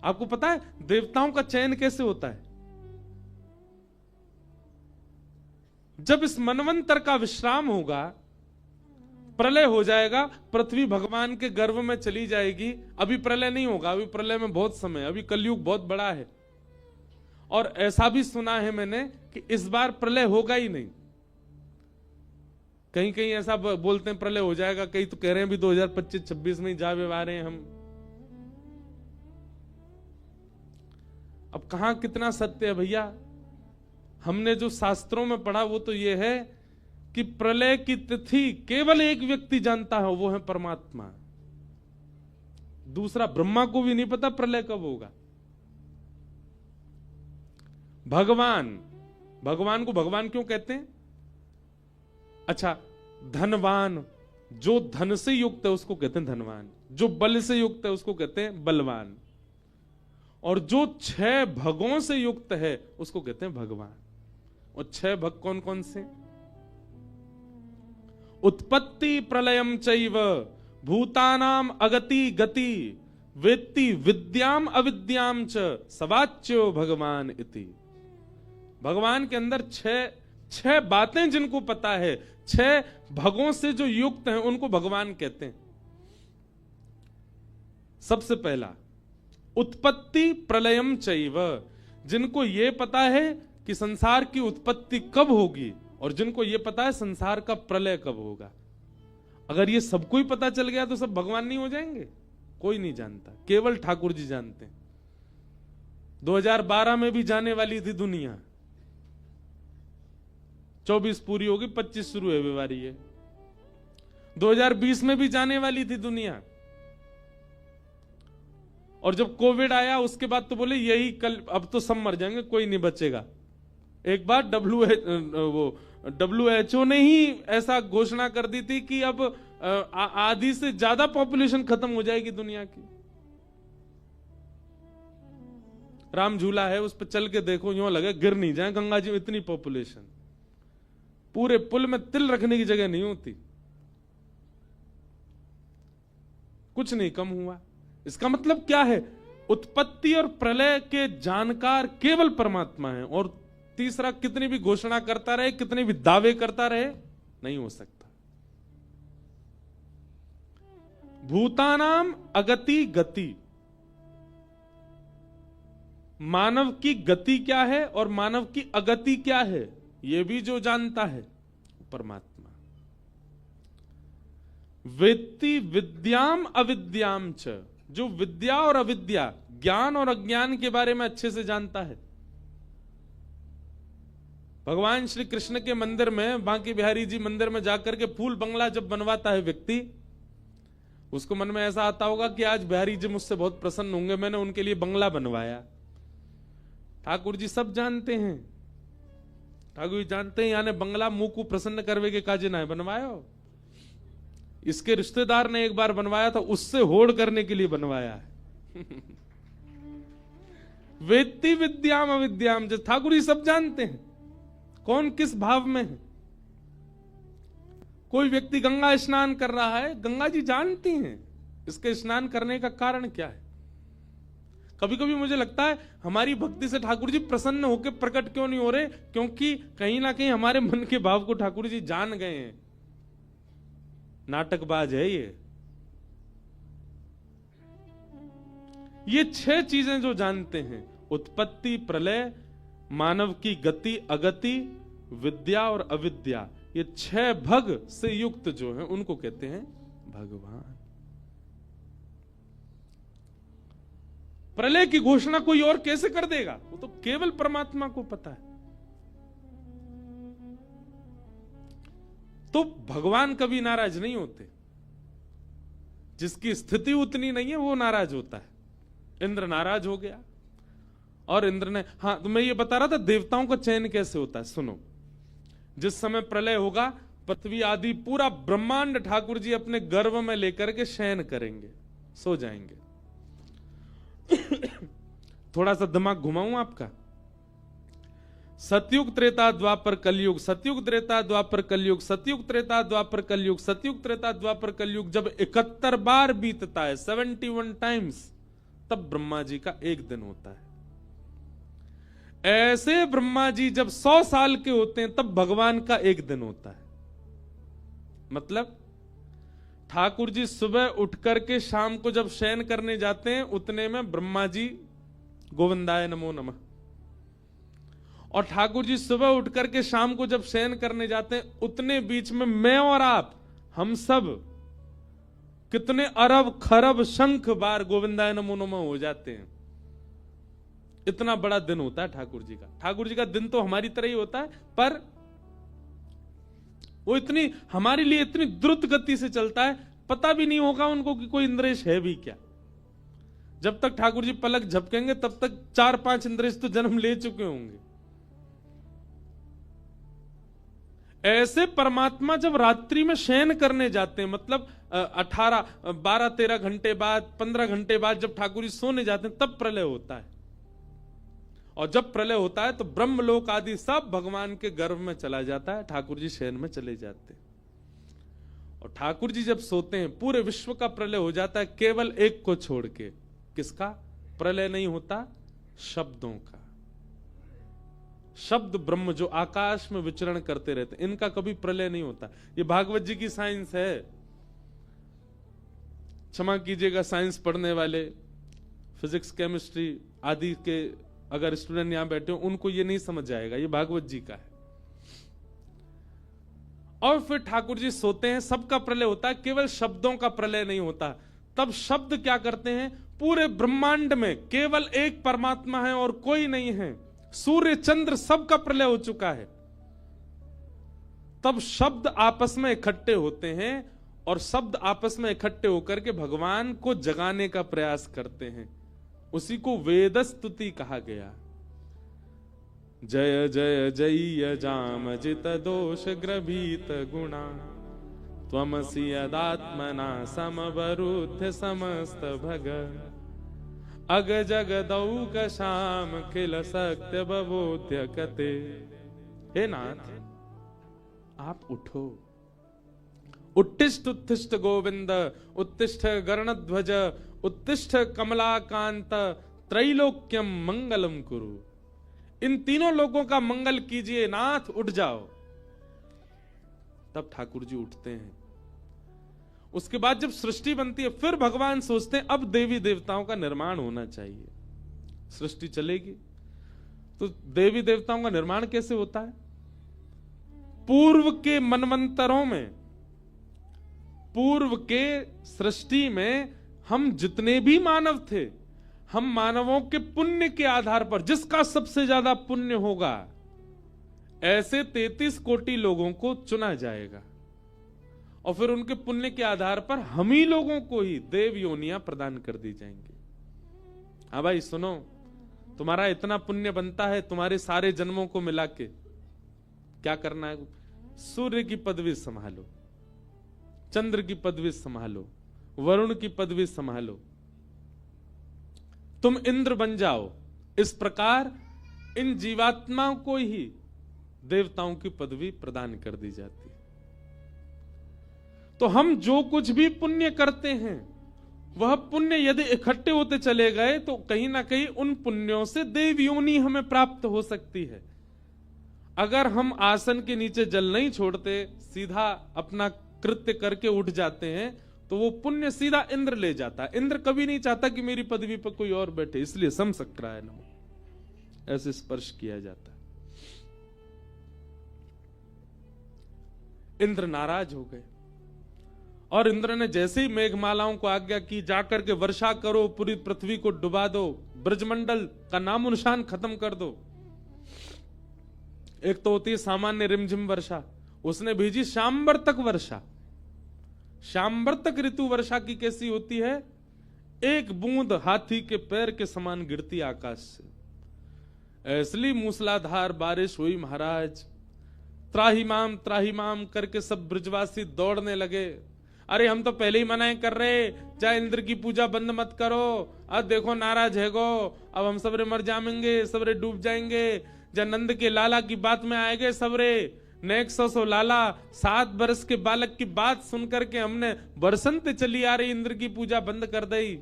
आपको पता है देवताओं का चयन कैसे होता है? जब इस मनवंतर का विश्राम होगा, प्रलय हो जाएगा, पृथ्वी भगवान के गर्भ में चली जाएगी। अभी प्रलय नहीं होगा, अभी प्रलय में बहुत समय, अभी कलयुग बहुत बड़ा है। और ऐसा भी सुना है मैंने कि इस बार प्रलय होगा ही नहीं। कहीं कहीं ऐसा बोलते हैं प्रलय हो जाएगा, कई तो कह रहे हैं भी 2025-26 में ही जा व्यवहार हैं हम। अब कहां कितना सत्य है भैया? हमने जो शास्त्रों में पढ़ा वो तो ये है कि प्रलय की तिथि केवल एक व्यक्ति जानता है, वो है परमात्मा। दूसरा ब्रह्मा को भी नहीं पता प्रलय कब होगा। भगवान को भगवान क्यों कहते हैं? अच्छा, धनवान, जो धन से युक्त है उसको कहते हैं धनवान, जो बल से युक्त है उसको कहते हैं बलवान, और जो 6 भगों से युक्त है उसको कहते हैं भगवान। और 6 भग कौन कौन से? उत्पत्ति प्रलयम चैव भूतानाम अगति गति वेत्ति विद्याम अविद्याम च सवाच्यो भगवान इति। भगवान के अंदर 6 बातें जिनको पता है, 6 भगों से जो युक्त हैं उनको भगवान कहते हैं। सबसे पहला उत्पत्ति प्रलयम चैव, जिनको यह पता है कि संसार की उत्पत्ति कब होगी और जिनको यह पता है संसार का प्रलय कब होगा। अगर ये सबको ही पता चल गया तो सब भगवान नहीं हो जाएंगे? कोई नहीं जानता, केवल ठाकुर जी जानते हैं। 2012 में भी जाने वाली थी दुनिया, 24 पूरी होगी, 25 शुरू है बीमारी है। 2020 में भी जाने वाली थी दुनिया, और जब कोविड आया उसके बाद तो बोले यही कल, अब तो सब मर जाएंगे, कोई नहीं बचेगा। एक बार WHO ने ही ऐसा घोषणा कर दी थी कि अब आधी से ज्यादा पॉपुलेशन खत्म हो जाएगी दुनिया की। राम झूला है, उस पर चल के देखो, यूं लगे गिर नहीं जाए गंगा जी, इतनी पॉपुलेशन, पूरे पुल में तिल रखने की जगह नहीं होती। कुछ नहीं कम हुआ। इसका मतलब क्या है? उत्पत्ति और प्रलय के जानकार केवल परमात्मा है। और तीसरा, कितनी भी घोषणा करता रहे, कितने भी दावे करता रहे, नहीं हो सकता। भूतानाम अगति गति, मानव की गति क्या है और मानव की अगति क्या है, यह भी जो जानता है परमात्मा। वेत्ति विद्याम अविद्याम च, जो विद्या और अविद्या, ज्ञान और अज्ञान के बारे में अच्छे से जानता है। भगवान श्री कृष्ण के मंदिर में, बांके बिहारी जी मंदिर में जाकर के फूल बंगला जब बनवाता है व्यक्ति, उसको मन में ऐसा आता होगा कि आज बिहारी जी मुझसे बहुत प्रसन्न होंगे, मैंने उनके लिए बंगला बनवाया। ठाकुर जी सब जानते हैं, ठाकुर जी जानते हैं यानी बंगला मुंह को प्रसन्न करवे के काजे ना बनवायो। इसके रिश्तेदार ने एक बार बनवाया था, उससे होड़ करने के लिए बनवाया है। वेत्ति विद्याम अविद्याम, जो ठाकुर जी सब जानते हैं कौन किस भाव में है। कोई व्यक्ति गंगा स्नान कर रहा है, गंगा जी जानती हैं इसके स्नान करने का कारण क्या है। कभी कभी मुझे लगता है हमारी भक्ति से ठाकुर जी प्रसन्न होकर प्रकट क्यों नहीं हो रहे, क्योंकि कहीं ना कहीं हमारे मन के भाव को ठाकुर जी जान गए हैं। नाटकबाज है ये 6 चीजें जो जानते हैं, उत्पत्ति प्रलय, मानव की गति अगति, विद्या और अविद्या, ये 6 भग से युक्त जो हैं उनको कहते हैं भगवान। प्रलय की घोषणा कोई और कैसे कर देगा? वो तो केवल परमात्मा को पता है। तो भगवान कभी नाराज नहीं होते, जिसकी स्थिति उतनी नहीं है वो नाराज होता है। इंद्र नाराज हो गया, और इंद्र ने, हाँ तो मैं ये बता रहा था देवताओं का चयन कैसे होता है। सुनो, जिस समय प्रलय होगा, पृथ्वी आदि पूरा ब्रह्मांड ठाकुर जी अपने गर्भ में लेकर के शयन करेंगे, सो जाएंगे। थोड़ा सा दिमाग घुमाऊं आपका। सतयुग त्रेता द्वापर कलयुग, सतयुग त्रेता द्वापर कलयुग, सतयुग त्रेता द्वापर कलयुग, सतयुग त्रेता द्वापर कलयुग जब 71 बार बीतता है, 71 टाइम्स, तब ब्रह्मा जी का एक दिन होता है। ऐसे ब्रह्मा जी जब 100 साल के होते हैं तब भगवान का एक दिन होता है। मतलब ठाकुर जी सुबह उठ करके शाम को जब शयन करने जाते हैं उतने में ब्रह्मा जी गोविंदाय नमो नमः, और ठाकुर जी सुबह उठ करके शाम को जब शयन करने जाते हैं उतने बीच में मैं और आप हम सब कितने अरब खरब शंख बार गोविंदाय नमो नमः हो जाते हैं। इतना बड़ा दिन होता है ठाकुर जी का। ठाकुर जी का दिन तो हमारी तरह ही होता है, पर वो इतनी हमारे लिए इतनी द्रुत गति से चलता है, पता भी नहीं होगा उनको कि कोई इंद्रेश है भी क्या। जब तक ठाकुर जी पलक झपकेंगे तब तक 4-5 इंद्रेश तो जन्म ले चुके होंगे। ऐसे परमात्मा जब रात्रि में शयन करने जाते हैं, मतलब 18, 12, 13 घंटे बाद, 15 घंटे बाद जब ठाकुर जी सोने जाते हैं तब प्रलय होता है। और जब प्रलय होता है तो ब्रह्मलोक आदि सब भगवान के गर्भ में चला जाता है, ठाकुर जी शयन में चले जाते हैं। और ठाकुर जी जब सोते हैं पूरे विश्व का प्रलय हो जाता है, केवल एक को छोड़ के। किसका प्रलय नहीं होता? शब्दों का। शब्द ब्रह्म जो आकाश में विचरण करते रहते, इनका कभी प्रलय नहीं होता। ये भागवत जी की साइंस है। क्षमा कीजिएगा साइंस पढ़ने वाले, फिजिक्स केमिस्ट्री आदि के अगर स्टूडेंट यहां बैठे हो उनको ये नहीं समझ आएगा, ये भागवत जी का है। और फिर ठाकुर जी सोते हैं, सबका प्रलय होता है, केवल शब्दों का प्रलय नहीं होता। तब शब्द क्या करते हैं? पूरे ब्रह्मांड में केवल एक परमात्मा है और कोई नहीं है। सूर्य चंद्र सबका प्रलय हो चुका है। तब शब्द आपस में इकट्ठे होते हैं और शब्द आपस में इकट्ठे होकर के भगवान को जगाने का प्रयास करते हैं। उसी को वेद स्तुति कहा गया। जय जय जय जाम जित दोष ग्रभीत गुणा त्वमसि यदात्मना समवरुद्ध समस्त भग अग जगदौक शाम खिल सत्य बबोध्य कते। हे नाथ, आप उठो। उत्तिष्ठ उत्तिष्ठ गोविंद, उत्तिष्ठ गरुणध्वज, उत्तिष्ठ कमलाकांत, त्रैलोक्यम मंगलम कुरु। इन तीनों लोगों का मंगल कीजिए नाथ, उठ जाओ। तब ठाकुर जी उठते हैं। उसके बाद जब सृष्टि बनती है फिर भगवान सोचते हैं अब देवी देवताओं का निर्माण होना चाहिए। सृष्टि चलेगी तो देवी देवताओं का निर्माण कैसे होता है? पूर्व के मनवंतरों में, पूर्व के सृष्टि में हम जितने भी मानव थे, हम मानवों के पुण्य के आधार पर जिसका सबसे ज्यादा पुण्य होगा ऐसे 33 कोटि लोगों को चुना जाएगा और फिर उनके पुण्य के आधार पर हम ही लोगों को ही देव योनियां प्रदान कर दी जाएंगी। हाँ भाई सुनो, तुम्हारा इतना पुण्य बनता है, तुम्हारे सारे जन्मों को मिला के क्या करना है? सूर्य की पदवी संभालो, चंद्र की पदवी संभालो, वरुण की पदवी संभालो, तुम इंद्र बन जाओ। इस प्रकार इन जीवात्माओं को ही देवताओं की पदवी प्रदान कर दी जाती है। तो हम जो कुछ भी पुण्य करते हैं वह पुण्य यदि इकट्ठे होते चले गए तो कहीं ना कहीं उन पुण्यों से देव योनि हमें प्राप्त हो सकती है। अगर हम आसन के नीचे जल नहीं छोड़ते, सीधा अपना कृत्य करके उठ जाते हैं तो वो पुण्य सीधा इंद्र ले जाता है। इंद्र कभी नहीं चाहता कि मेरी पदवी पर कोई और बैठे, इसलिए समसक्राय नमः ऐसे स्पर्श किया जाता है। इंद्र नाराज हो गए और इंद्र ने जैसे ही मेघमालाओं को आज्ञा की जाकर के वर्षा करो, पूरी पृथ्वी को डुबा दो, ब्रजमंडल का नामो निशान खत्म कर दो। एक तो होती है सामान्य रिमझिम वर्षा, उसने भेजी शाम्बर तक वर्षा। शाम्बर तक ऋतु वर्षा की कैसी होती है? एक बूंद हाथी के पैर के समान गिरती आकाश से। ऐसी मूसलाधार बारिश हुई महाराज, त्राहिमाम करके सब ब्रजवासी दौड़ने लगे। अरे हम तो पहले ही मनाए कर रहे, चाहे इंद्र की पूजा बंद मत करो, अब देखो नाराज है गो, अब हम सबरे मर जाएंगे, सबरे डूब जाएंगे। जब नंद के लाला की बात में आए गए सबरे, नेक सो लाला, 7 बरस के बालक की बात सुनकर के हमने बरसंत चली आ रही इंद्र की पूजा बंद कर दी।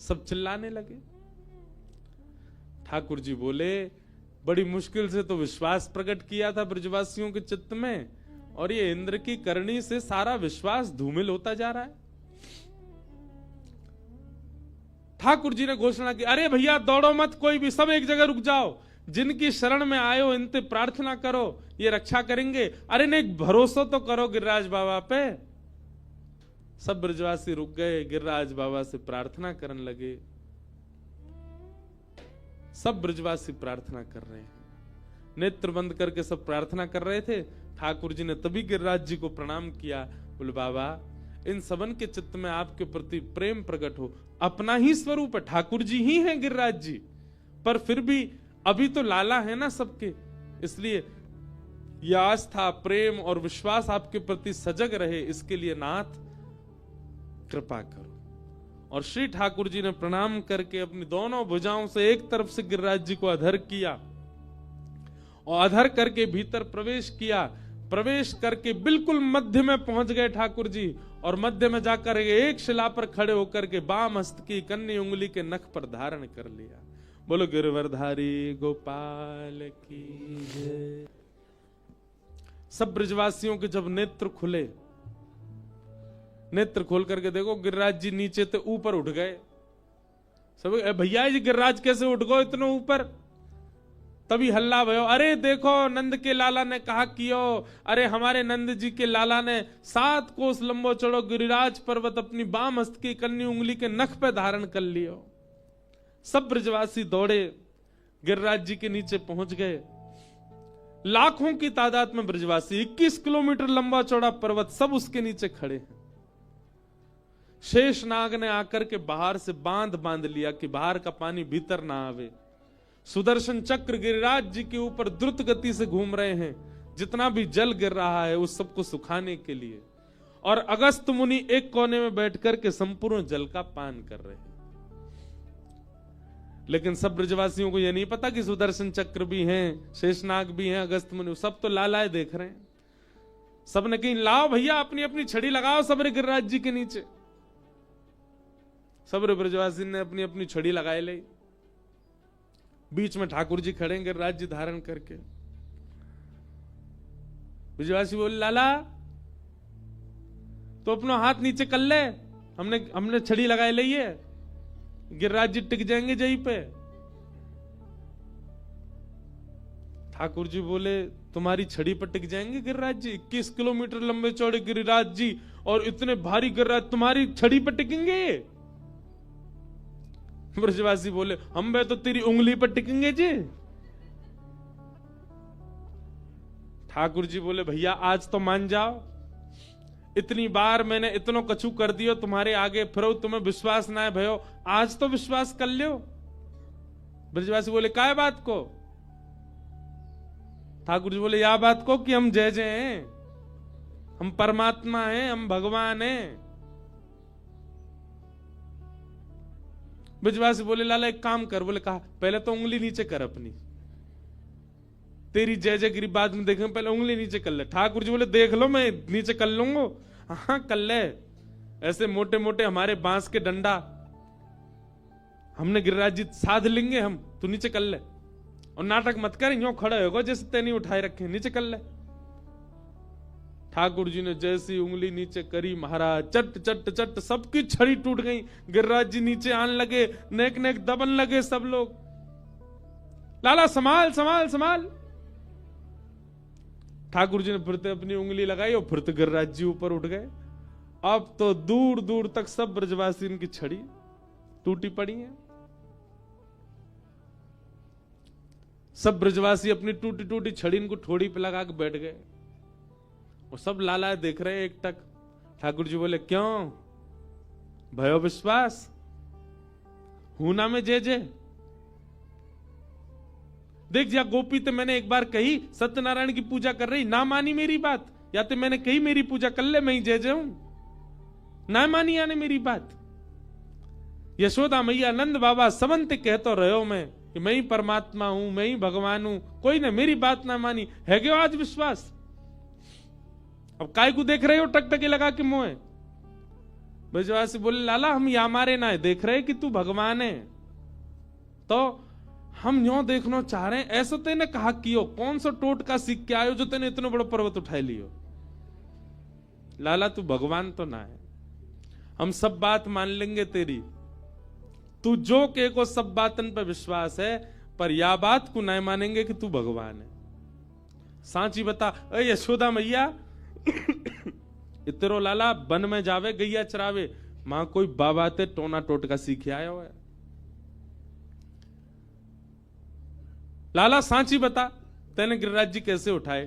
सब चिल्लाने लगे। ठाकुर जी बोले, बड़ी मुश्किल से तो विश्वास प्रकट किया था ब्रजवासियों के चित्त में, और ये इंद्र की करनी से सारा विश्वास धूमिल होता जा रहा है। ठाकुर जी ने घोषणा की, अरे भैया दौड़ो मत, कोई भी, सब एक जगह रुक जाओ, जिनकी शरण में आयो इनसे प्रार्थना करो, ये रक्षा करेंगे। अरे नहीं, भरोसा तो करो गिरिराज बाबा पे। सब ब्रजवासी रुक गए, गिरिराज बाबा से प्रार्थना करने लगे। सब ब्रजवासी प्रार्थना कर रहे हैं, नेत्र बंद करके सब प्रार्थना कर रहे थे। ठाकुर जी ने तभी गिरिराज जी को प्रणाम किया, बोले बाबा इन सबन के चित्त में आपके प्रति प्रेम प्रकट हो। अपना ही स्वरूप है, ठाकुर जी ही हैं गिरिराज जी, पर फिर भी अभी तो लाला है ना सबके, इसलिए यह आस्था, प्रेम और विश्वास आपके प्रति सजग रहे, इसके लिए नाथ कृपा करो। और श्री ठाकुर जी ने प्रणाम करके अपनी दोनों भुजाओं से एक तरफ से गिरिराज जी को अधर किया और अधर करके भीतर प्रवेश किया। प्रवेश करके बिल्कुल मध्य में पहुंच गए ठाकुर जी, और मध्य में जाकर एक शिला पर खड़े होकर के बाम हस्त की कन्नी उंगली के नख पर धारण कर लिया। बोलो गिरवरधारी गोपाल की जय। सब ब्रजवासियों के जब नेत्र खुले, नेत्र खोल करके देखो गिरिराज जी नीचे तो ऊपर उठ गए। सब भैया जी गिरिराज कैसे उठ गए इतने ऊपर? तभी हल्ला भयो, अरे देखो नंद के लाला ने कहा कियो, अरे हमारे नंद जी के लाला ने 7 कोस लंबो चढ़ो गिरिराज पर्वत अपनी बाम हस्त की कन्नी उंगली के नख पे धारण कर लियो। सब ब्रजवासी दौड़े, गिरिराज जी के नीचे पहुंच गए। लाखों की तादाद में ब्रजवासी, 21 किलोमीटर लंबा चौड़ा पर्वत, सब उसके नीचे खड़े हैं। शेषनाग ने आकर के बाहर से बांध लिया कि बाहर का पानी भीतर ना आवे। सुदर्शन चक्र गिरिराज जी के ऊपर द्रुत गति से घूम रहे हैं, जितना भी जल गिर रहा है उस सबको सुखाने के लिए। और अगस्त मुनि एक कोने में बैठकर के संपूर्ण जल का पान कर रहे हैं। लेकिन सब ब्रजवासियों को यह नहीं पता कि सुदर्शन चक्र भी हैं, शेषनाग भी हैं, अगस्त मुनि, सब तो लालाए देख रहे हैं। सब ने कहीं लाओ भैया अपनी अपनी छड़ी लगाओ सबरे गिरिराज जी के नीचे। सबरे ब्रजवासी ने अपनी अपनी छड़ी लगाए ले। बीच में ठाकुर जी खड़े गिरिराज जी धारण करके। ब्रजवासी बोले, लाला तो अपना हाथ नीचे कर ले, हमने छड़ी लगाए ली है, गिरिराज जी टिक जाएंगे जहीं पे। ठाकुर जी बोले, तुम्हारी छड़ी पर टिक जाएंगे गिरिराज जी? 21 किलोमीटर लंबे चौड़े गिरिराज जी और इतने भारी गिरिराज तुम्हारी छड़ी पर टिकेंगे? ब्रजवासी बोले, हम बे तो तेरी उंगली पर टिकेंगे जी। ठाकुर जी बोले, भैया आज तो मान जाओ, इतनी बार मैंने इतनो कछु कर दियो तुम्हारे आगे, फिर तुम्हें विश्वास ना है भयो, आज तो विश्वास कर लियो। ब्रजवासी बोले, काय बात को? ठाकुर जी बोले, या बात को कि हम जय जय हैं, हम परमात्मा हैं, हम भगवान हैं। ब्रजवासी बोले, लाला एक काम कर। बोले, कहा? पहले तो उंगली नीचे कर अपनी, तेरी जय जयगिरी बाद में देखेंगे, पहले उंगली नीचे कर ले। ठाकुर जी बोले, देख लो मैं नीचे कर लूंगा। हाँ कर ले। ऐसे मोटे मोटे हमारे बांस के डंडा हमने गिरिराज जी साध लेंगे हम, तू नीचे कर ले। और नाटक मत कर, यूं खड़े होगा जैसे तेनी उठाए रखे, नीचे कर ले। ठाकुर जी ने जैसी उंगली नीचे करी, महाराज चट चट चट सबकी छड़ी टूट गई। गिरिराज जी नीचे आने लगे, नेक नेक दबन लगे सब लोग। लाला संभाल संभाल संभाल। ठाकुर जी ने फिर अपनी उंगली लगाई और फिर गिरिराज जी ऊपर उठ गए। अब तो दूर दूर तक सब ब्रजवासी इनकी छड़ी टूटी पड़ी है। सब ब्रजवासी अपनी टूटी टूटी छड़ी इनको ठोड़ी पे लगा के बैठ गए और सब लालाए देख रहे एक टक। ठाकुर जी बोले, क्यों भयो विश्वास? हूना में जय जय। देख जा गोपी तो मैंने एक बार कही सत्यनारायण की पूजा कर रही, ना मानी मेरी बात, या तो मैंने कही मेरी पूजा कर ले, मैं ही जय जय हूं, ना मानी आने मेरी बात। यशोदा मैया नंद बाबा समन्त कहतो रहो मैं कि मैं ही परमात्मा हूं, मैं ही भगवान हूं, कोई ने मेरी बात ना मानी। है क्यों आज विश्वास? अब काय को देख रहे हो टकटके लगा के मुंह? ब्रजवासी बोले लाला हम या मारे ना देख रहे कि तू भगवान है, तो हम यूं देखना चाह रहे हैं। ऐसा तेने कहा कियो, कौन सा टोटका सीख के आयो जो तेने इतने बड़ो पर्वत उठाए लियो। लाला तू भगवान तो ना है, हम सब बात मान लेंगे तेरी, तू जो के को सब बातन पर विश्वास है, पर या बात को नहीं मानेंगे कि तू भगवान है। सांची बता अरे यशोदा मैया इतरो लाला वन में जावे गैया चरावे, मां कोई बाबा ते टोना टोटका सीखे आया है। लाला सांची बता तेने गिरिराज जी कैसे उठाए।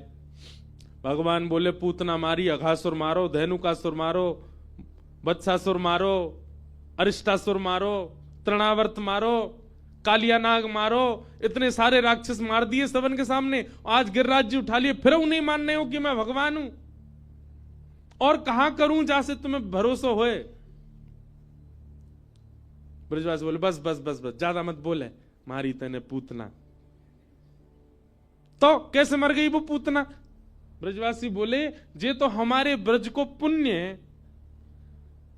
भगवान बोले पूतना मारी, अघासुर मारो, धेनुकासुर मारो, वत्सासुर मारो, अरिष्टासुर मारो, तृणावर्त मारो, कालिया नाग मारो, इतने सारे राक्षस मार दिए सबन के सामने। आज गिरिराज जी उठा लिए, फिर नहीं मानने हो कि मैं भगवान हूं, और कहां करूं जहां से तुम्हें भरोसा होए। ब्रजवासी बोले बस बस बस बस ज्यादा मत बोले, मारी तेने पूतना। तो कैसे मर गई वो पूतना। ब्रजवासी बोले जे तो हमारे ब्रज को पुण्य है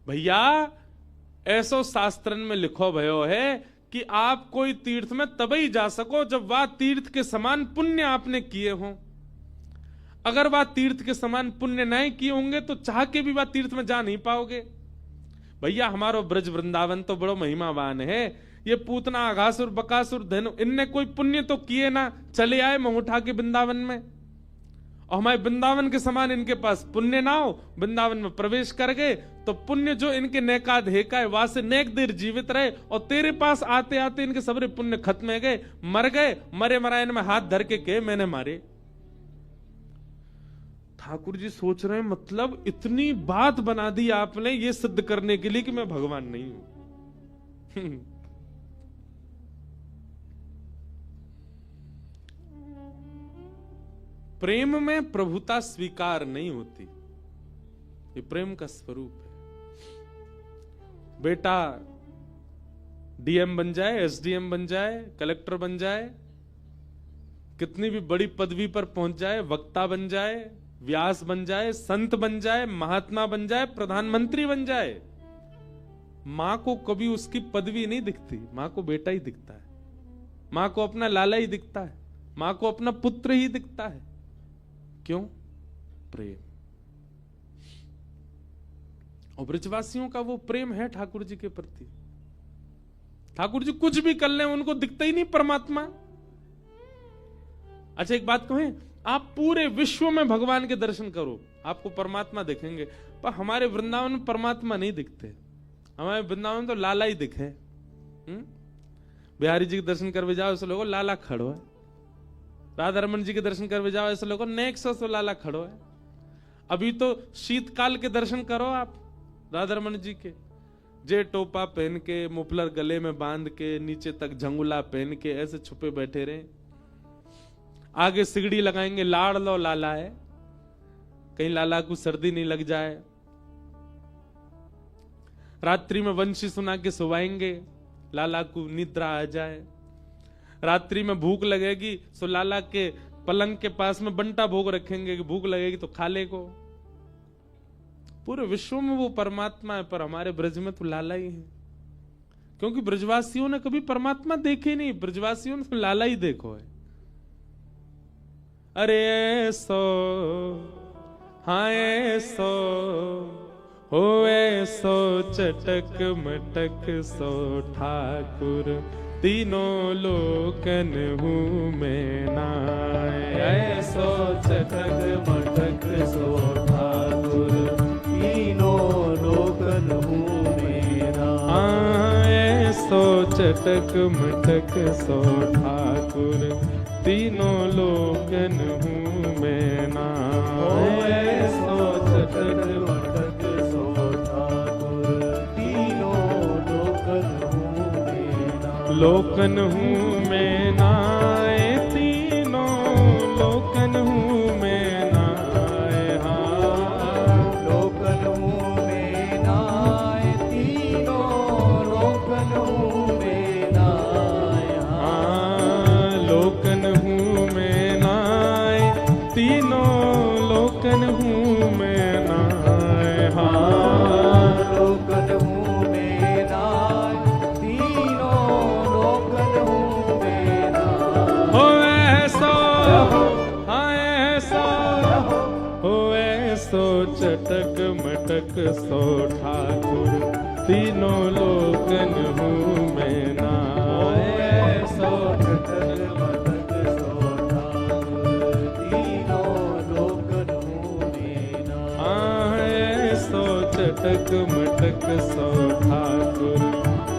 भैया, ऐसो शास्त्रन में लिखो भयो है कि आप कोई तीर्थ में तभी जा सको जब वह तीर्थ के समान पुण्य आपने किए हों। अगर वह तीर्थ के समान पुण्य नहीं किए होंगे तो चाह के भी वह तीर्थ में जा नहीं पाओगे। भैया हमारो ब्रज वृंदावन तो बड़ो महिमावान है, ये पूतना अघासुर बकासुर धेनु इनने कोई पुण्य तो किए ना, चले आए मुंह उठा के वृंदावन में, और हमारे वृंदावन के समान इनके पास पुण्य ना हो, वृंदावन में प्रवेश कर गए तो पुण्य जो इनके नेकाद हेका है वहां से नेक देर जीवित रहे, और तेरे पास आते आते इनके सबरे पुण्य खत्म हो गए, मर गए, मरे मरायन में हाथ धर के मैंने मारे। ठाकुर जी सोच रहे हैं मतलब इतनी बात बना दी आपने ये सिद्ध करने के लिए कि मैं भगवान नहीं हूं। प्रेम में प्रभुता स्वीकार नहीं होती, ये प्रेम का स्वरूप है। बेटा डीएम बन जाए, एसडीएम बन जाए, कलेक्टर बन जाए, कितनी भी बड़ी पदवी पर पहुंच जाए, वक्ता बन जाए, व्यास बन जाए, संत बन जाए, महात्मा बन जाए, प्रधानमंत्री बन जाए, मां को कभी उसकी पदवी नहीं दिखती, मां को बेटा ही दिखता है, मां को अपना लाला ही दिखता है, मां को अपना पुत्र ही दिखता है। क्यों? प्रेम। और ब्रजवासियों का वो प्रेम है ठाकुर जी के प्रति। ठाकुर जी कुछ भी कर ले उनको दिखता ही नहीं परमात्मा। अच्छा एक बात कहें, आप पूरे विश्व में भगवान के दर्शन करो आपको परमात्मा दिखेंगे, पर हमारे वृंदावन में परमात्मा नहीं दिखते। हमारे वृंदावन में तो लाला ही दिखे। बिहारी जी के दर्शन करवे जाओ ऐसे लोगों लाला खड़ो है, राधा रमन जी के दर्शन करवे जाओ ऐसे लोगों नेक्स्ट तो लाला खड़ो है। अभी तो शीतकाल के दर्शन करो आप राधा रमन जी के, जे टोपा पहन के, मुफलर गले में बांध के, नीचे तक झंगुला पहन के ऐसे छुपे बैठे रहे, आगे सिगड़ी लगाएंगे, लाड़ लो लाला है, कहीं लाला को सर्दी नहीं लग जाए। रात्रि में वंशी सुना के सुवाएंगे, लाला को निद्रा आ जाए। रात्रि में भूख लगेगी सो लाला के पलंग के पास में बंटा भोग रखेंगे कि भूख लगेगी तो खा ले को। पूरे विश्व में वो परमात्मा है, पर हमारे ब्रज में तो लाला ही है, क्योंकि ब्रजवासियों ने कभी परमात्मा देखे नहीं, ब्रजवासियों ने तो लाला ही देखो है। अरे सो हाँ सो होए सो चटक मटक सो ठाकुर, तीनों लोकन हूँ मैं नाय। सो चटक मटक सो ठाकुर, तीनों लोकन हूँ मैं नाय। सो चटक मटक सो ठाकुर, तीनों लोकन हूँ मैं नाय। सो चटक मटक सो ठाकुर, तीनों लोकन हूँ मैं नाय। लोकन हूँ मैं नाय, तीनों लोकन हूँ मैं नाय। हाँ लोकन हूँ मैं नाय, तीनों लोकन हूँ मैं नाय। हाँ लोकन हूँ मैं नाय, तीनों लोकन हूँ मैं नाय। हाँ लोकन हाँ ऐसो हो ऐसो चटक मटक सो ठाकुर तीनों लोकन हूँ मैं नाय। ऐसो चटक मटक सो ठाकुर तीनों लोकन हूँ मैं नाय। हाँ ऐसो चटक मटक सो ठाकुर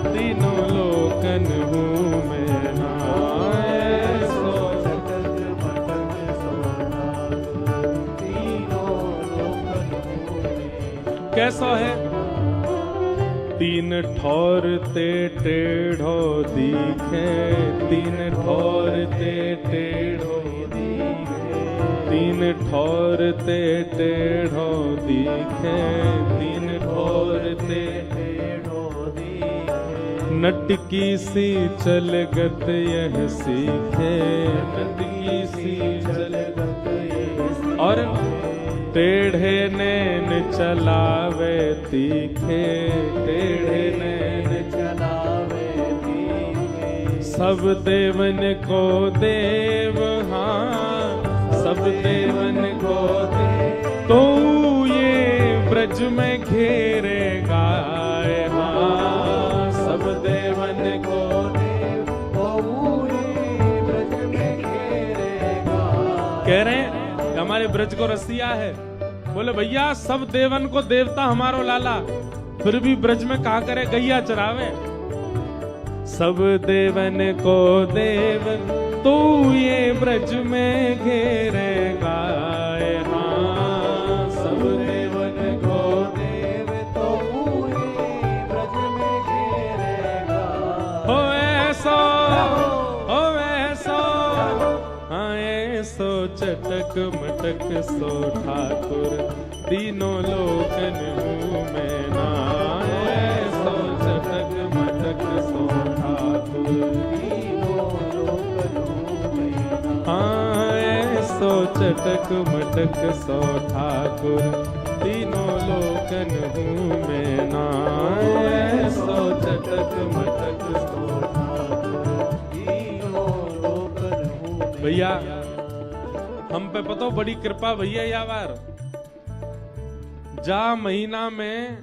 तीनों लोकन हूँ मैं नाय। ऐसो चटक मटक सो ठाकुर तीनों लोकन हूँ मैं। कैसा है? तीन ठौर ते टेढ़ो दिखे, तीन ठौर ते टेढ़ो दिखे, तीन ठौर ते टेढ़ो दिखे, तीन ठौर ते टेढ़ो दिखे। नटकी सी चलगत यह सीखे, नटकी सी चलगत यह सीखे। और टेढ़े नैन चलावे तीखे, टेढ़े नैन चलावे तीखे। सब देवन को देव, हाँ सब देवन को देव, तो ये ब्रज में घेरेगा, हाँ सब देवन को देव तो ये ब्रज में घेरेगा। कह रहे हैं हमारे ब्रज को रसिया है। बोले भैया सब देवन को देवता हमारो लाला, फिर भी ब्रज में कहा करे गैया चरावे। सब देवन को देव तू ये ब्रज में घेरेगा, हाँ सब देवन को देव तो ये ब्रज में घेरेगा। हो ऐसो हो ऐसो, हाँ ऐसो चटक मटक सो ठाकुर तीनों लोकन हूँ मैं नाय। ऐसो चटक मटक सो ठाकुर तीनों लोकन हूँ मैं। हाँ ऐसो चटक मटक सो ठाकुर तीनों लोकन हूँ मैं नाय। ऐसो चटक मटक सो ठाकुर तीनों लोकन हूँ मैं। भैया हम पे पतो बड़ी कृपा भैया यार। जा महीना में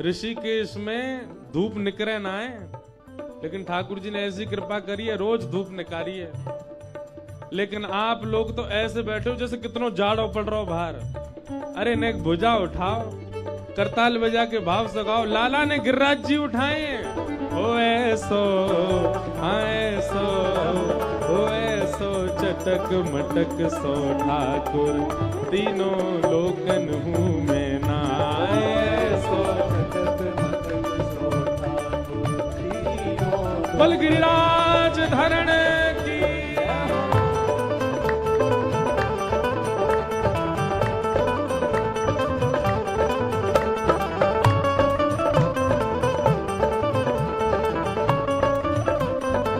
ऋषिकेश में धूप निकरे ना है, लेकिन ठाकुर जी ने ऐसी कृपा करी है रोज धूप निकारी है। लेकिन आप लोग तो ऐसे बैठे हो जैसे कितनो जाड़ो पड़ रहा हो बाहर। अरे ने एक भुजा उठाओ, करताल बजा के भाव सगाओ। लाला ने गिरिराज जी उठाए हैं। ओ ऐसो हाँ ऐसो ओ ऐसो चटक मटक सो ठाकुर तीनों लोकन हूँ मैं नाय। ऐसो चटक मटक सो ठाकुर तीनों। बल गिरिराज धरण की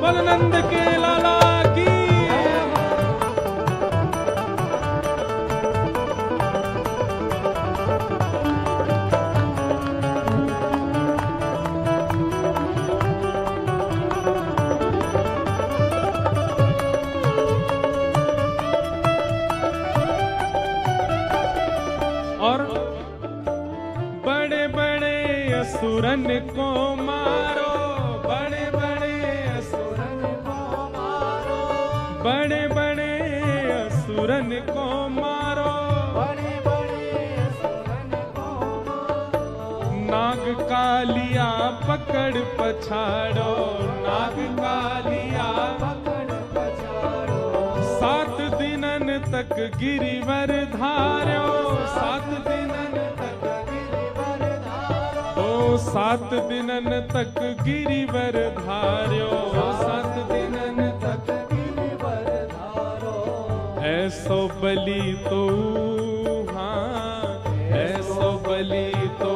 बल नंद के लाला की। और बड़े बड़े असुरन को मारो, बड़े बड़े असुरन को मारो, बड़े बड़े असुरन को मारो, बड़े बड़े असुरन को मारो। नाग कालिया पकड़ पछाड़ो, नाग कालिया पकड़ पछाड़ो। 7 दिनन तक गिरिवर धार्यो, 7 दिनन तक गिरिवर धारो। ओ 7 दिनन तक गिरिवर धार्यो, 7 दिनन तक गिरिवर धारो। ऐसो बलि तो हाँ ऐसो बलि तो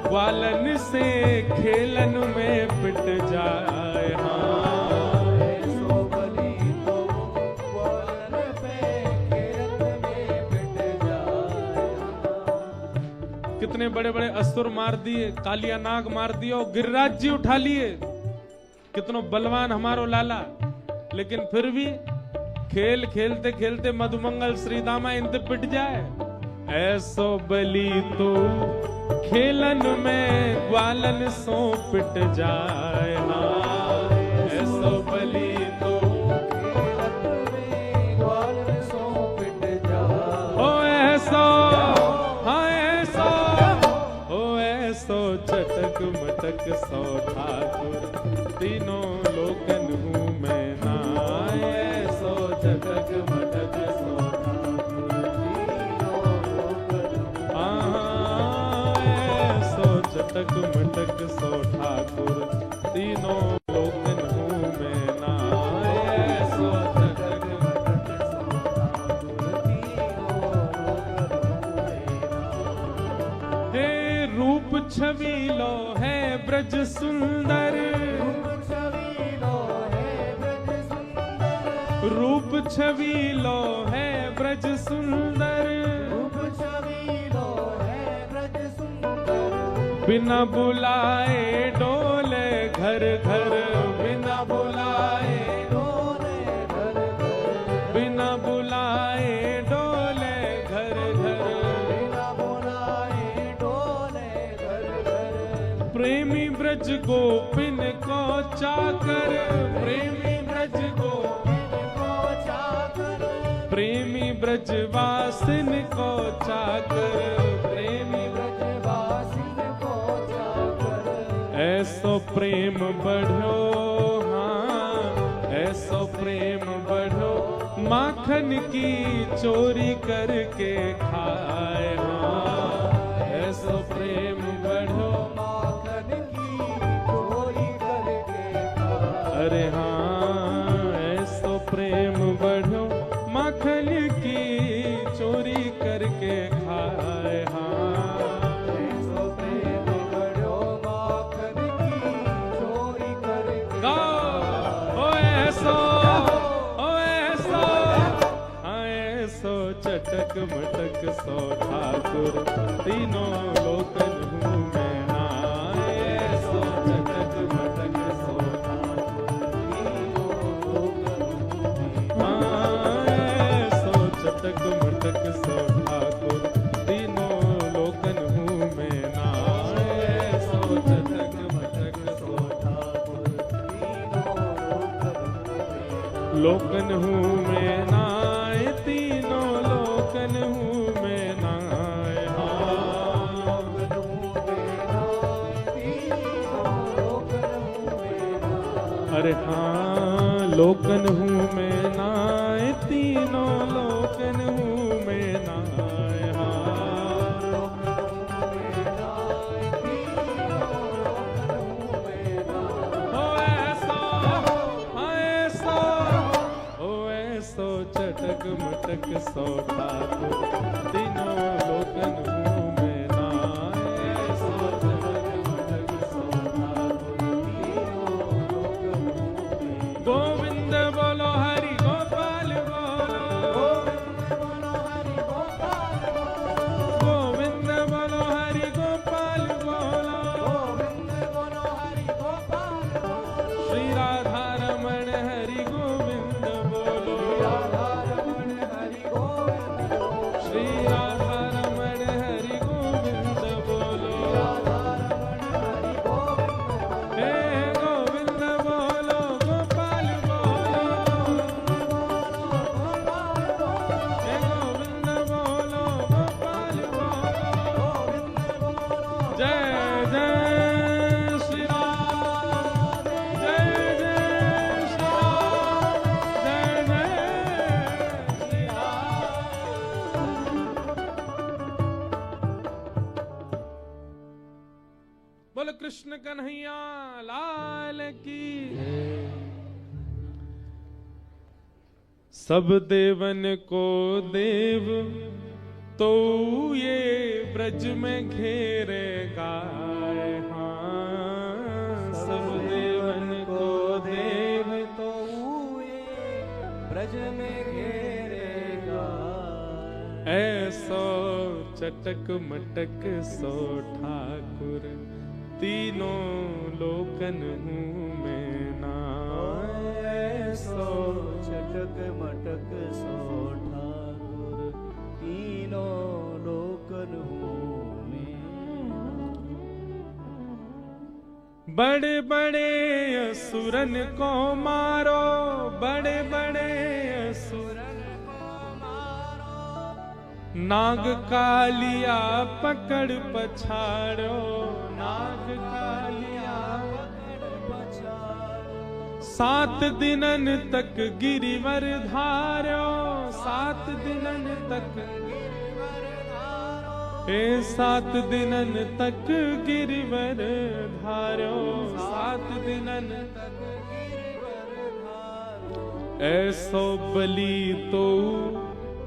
ग्वालन से खेलन में पिट जाए, हाँ ऐसो बलि तो ग्वालन पे खेलन में पिट जाए। कितने बड़े बड़े असुर मार दिए, कालिया नाग मार दिए और गिरिराज जी उठा लिए। कितनो बलवान हमारो लाला, लेकिन फिर भी खेल खेलते खेलते मधुमंगल श्री दामा इंत पिट जाए, ऐसो बली तो खेलन में ग्वालन सो पिट जाए। हाँ ऐसो बली तो खेलत में ग्वालन सो पिट जाए। ओ ऐसो, हाँ ऐसो, ओ ऐसो चटक मटक सो ठाकुर तीनों लोकन हूँ मैं ना। ऐसो चटक मटक सो चटक मटक सो ठाकुर तीनों लोकन हूँ मैं ना। ऐसो चटक मटक सो ठाकुर तीनों लोकन हूँ मैं ना। हे रूप छबीलो है ब्रज सुंदर, रूप छबीलो है ब्रज सुंदर, बिना बुलाए डोले घर घर, बिना बुलाए डोले घर घर, बिना बुलाए डोले घर घर, बिना बुलाए डोले घर घर। प्रेमी ब्रज गोपिन को चाकर, प्रेमी ब्रज गोपिन को चाकर, प्रेमी ब्रजवासिन को चाकर, प्रेमी ऐसो प्रेम बढ़ो, हाँ ऐसो प्रेम बढ़ो माखन की चोरी करके खाए। हाँ ऐसो प्रेम बढ़ो माखन की चोरी करके खाए। अरे हाँ ऐसो प्रेम बढ़ो माखन की चोरी करके खाए। हाँ चटक मटक सो ठाकुर तीनों लोकन हूँ मैं ना। ऐसो चटक मटक सो ठाकुर तीनों लोकन हूँ मैं ना। ऐसो चटक मटक सो ठाकुर तीनों लोकन हूँ मैं ना। ऐसो चटक मटक सो ठाकुर तीनों लोकन हूँ मैं ना। तीनों लोकन हूँ मैं ना। अरे हाँ लोकन हूँ मैं ना, तीनों लोकन हूँ मैं ना। चटक मटक सो ठाकुर तीनों लोकन हूँ मैं ना। ऐसो चटक मटक सो ठाकुर तीनों लोकन हूँ मैं। गोविंद बोलो हरि गोपाल बोलो, गोविंद बोलो हरि गोपाल बोलो, गोविंद बोलो हरि गोपाल बोलो। श्री राधा रमण हरि गोविंद बोलो, श्री राधा रमण हरि गोविंद बोलो। हे गोविंद बोलो गोपाल बोलो, हे गोविंद बोलो गोपाल बोलो। जय जय श्री राम, जय जय श्री राम, जय जय श्री राम। बोलो कृष्ण कन्हैया लाल की। सब देवन को देव तो ये ब्रज में घेरे गाए। हाँ सब देवन को देव तो ये ब्रज में घेरेगा। ऐसो चटक मटक सो ठाकुर तीनों लोकन हूँ मैं ना। ऐसो चटक मटक मटक सो ठाकुर तीनों लोकन में। बड़े बड़े असुरन को मारो, बड़े बड़े असुरन को मारो, नाग कालिया पकड़ पछाड़ो, नाग कालिया पकड़ पछाड़ो। 7 दिनन तक गिरिवर धार्यो, 7 दिनन तक 7 दिनन तक गिरिवर धार्यो, 7 दिनन तक गिरिवर धार्यो। ऐसो बलि तो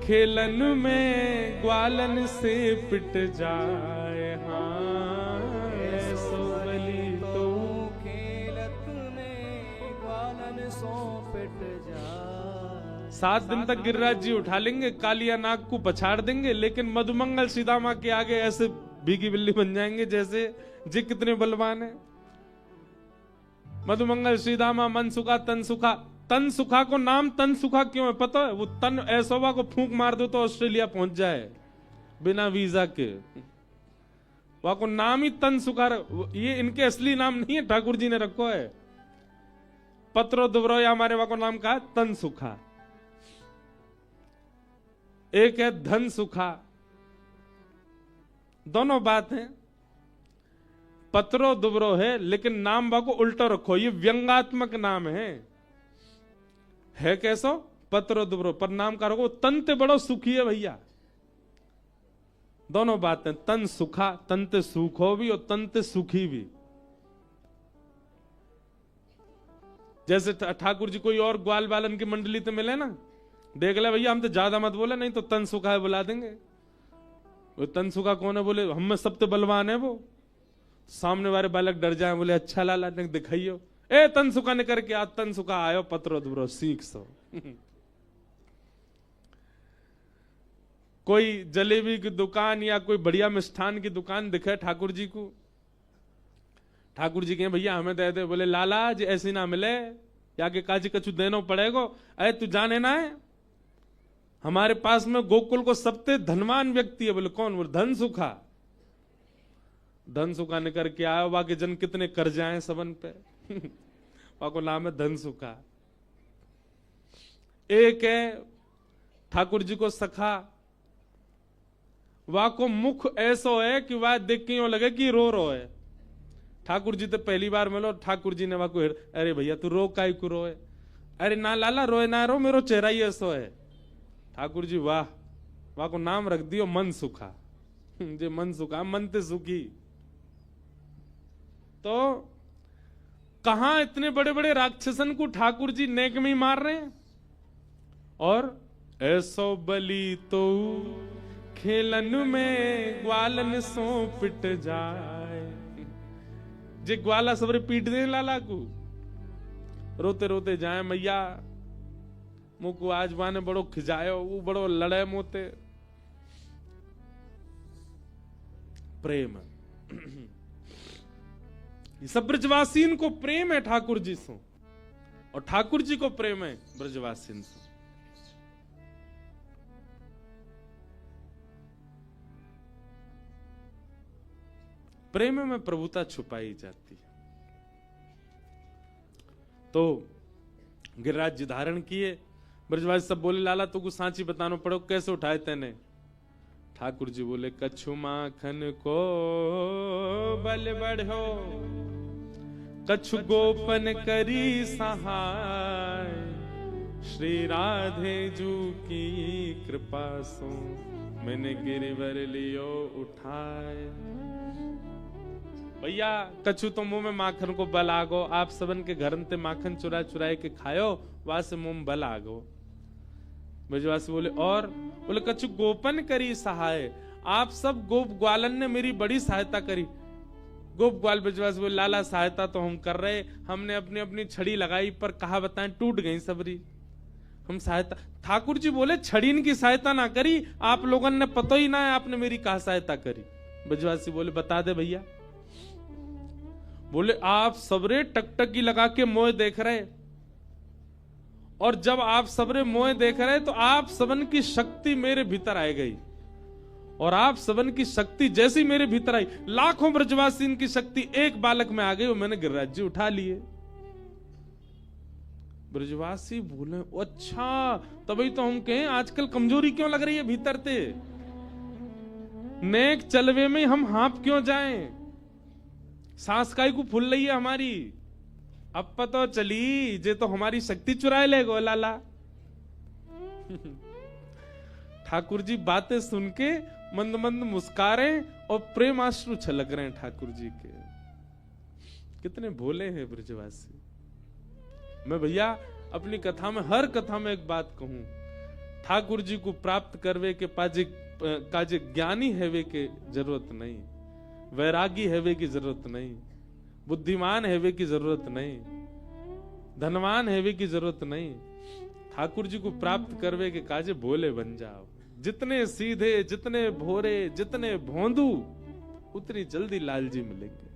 खेलन में ग्वालन से पिट जाए, हाँ ऐसो बलि तो खेलत में ग्वालन सो पिट जाए। 7 दिन तक गिरिराज जी उठा लेंगे, कालिया नाग को पछाड़ देंगे, लेकिन मधुमंगल सीतामा के आगे ऐसे भीगी बिल्ली बन जाएंगे जैसे जी कितने बलवान है। मधुमंगल सीतामा मनसुखा तनसुखा, तनसुखा को नाम तनसुखा क्यों है पता है? वो तन ऐसोवा को फूंक मार दो तो ऑस्ट्रेलिया पहुंच जाए बिना वीजा के। वहां को नाम ही तनसुखा, ये इनके असली नाम नहीं है, ठाकुर जी ने रखो है। पत्रो दुबरो या हमारे वहां को नाम कहा तनसुखा। एक है धन सुखा, दोनों बात है। पत्रो दुबरो है लेकिन नाम बाको उल्टा रखो, ये व्यंगात्मक नाम है कैसो? पत्रो दुबरो, पर नाम का रखो तंत बड़ो सुखी है भैया। दोनों बातें, तन सुखा, तंत सुखो भी और तंत सुखी भी। जैसे ठाकुर जी कोई और ग्वाल बालन की मंडली तो मिले ना, देख ले भैया हम तो ज्यादा मत बोले, नहीं तो तन सुखा है बुला देंगे। वो तन सुखा कौन है? बोले हम में सब तो बलवान है वो। सामने वाले बालक डर जाए, बोले अच्छा लाला ने दिखाइयो, ए तन सुखा ने करके आज तन सुखा आयो पत्रो दुबरो सीख सो। कोई जलेबी की दुकान या कोई बढ़िया मिष्ठान की दुकान दिखे ठाकुर जी को, ठाकुर जी कहे भैया हमें दे दे, बोले लाला जी ऐसी ना मिले, या के काजी कछु देनो पड़ेगो। अरे तू जाने ना है हमारे पास में गोकुल को सबसे धनवान व्यक्ति है। बोले कौन? बोले धन सुखा। धन सुखा ने करके आया, वहां के जन कितने कर्जा हैं सबन पे। वहां को नाम है धन सुखा। एक है ठाकुर जी को सखा, वहां को मुख ऐसो है कि वह देख के यूं लगे कि रो है। ठाकुर जी तो पहली बार मिलो, ठाकुर जी ने वहां को, अरे भैया तू रो काई को रोए? अरे ना लाला रोए ना रो, मेरो चेहरा ही ऐसो है। ठाकुर जी वाह, वहां को नाम रख दियो मन सुखा। जे मन सुखा, मन ते सुखी। तो कहां इतने बड़े बड़े राक्षसन को ठाकुर जी नेक में ही मार रहे हैं। और ऐसो बलि तो खेलन में ग्वालन सो पिट जाए। जे ग्वाला सबरे पीट दे लाला को, रोते रोते जाए मैया मुको आज वाने बड़ो खिजायो, वो बड़ो लड़े मोते। प्रेम ये सब ब्रजवासीन को प्रेम है ठाकुर जी से, और ठाकुर जी को प्रेम है ब्रजवासीन से। प्रेम में प्रभुता छुपाई जाती है। तो गिरिराज जी धारण किए, ब्रजवासी सब बोले लाला तो कुछ सांची बतानो पड़ो, कैसे उठाए तेने? ठाकुर जी बोले कछु माखन को बल बढ़ो, कछु गोपन करी सहाय, श्री राधे जू की कृपा सो मैंने गिरिवर लियो उठाए। भैया कछु तो मुंह में माखन को बल आगो, आप सबन के घर में माखन चुरा चुराए के खायो, वहां से मुंह में बल आगो। ब्रजवासी बोले और? बोले कछु गोपन करी सहाय, आप सब गोप ग्वालन ने मेरी बड़ी सहायता करी। गोप ग्वाल ब्रजवासी बोले लाला सहायता तो हम कर रहे, हमने अपनी अपनी छड़ी लगाई पर कहा बताएं टूट गई सबरी, हम सहायता। ठाकुर जी बोले छड़ीन की सहायता ना करी, आप लोगों ने पता ही ना है आपने मेरी कहा सहायता करी। ब्रजवासी बोले बता दे भैया। बोले आप सबरे टकटकी लगा के मोह देख रहे, और जब आप सबरे मोह देख रहे तो आप सबन की शक्ति मेरे भीतर आ गई, और आप सबन की शक्ति जैसी मेरे भीतर आई, लाखों ब्रजवासी की शक्ति एक बालक में आ गई और मैंने गिरिराज जी उठा लिए। ब्रजवासी बोले अच्छा, तभी तो हम कहें आजकल कमजोरी क्यों लग रही है भीतर ते, नेक चलवे में हम हाँप क्यों जाएं, सांस काई को फूल रही है हमारी, अब पता चली जे तो हमारी शक्ति चुराए ले गो लाला। ठाकुर जी बातें सुन के मंद मंद मुस्का रहे और प्रेमाश्रु छलक रहे हैं ठाकुर जी के। कितने भोले हैं ब्रजवासी। मैं भैया अपनी कथा में, हर कथा में एक बात कहूं, ठाकुर जी को प्राप्त करवे के पाजे काजे ज्ञानी हैवे के जरूरत नहीं, वैरागी हैवे की जरूरत नहीं, बुद्धिमान हैवे की जरूरत नहीं, धनवान हैवे की जरूरत नहीं। ठाकुर जी को प्राप्त करवे के काजे भोले बन जाओ। जितने सीधे, जितने भोरे, जितने भोंदू, उतनी जल्दी लाल जी मिलेंगे।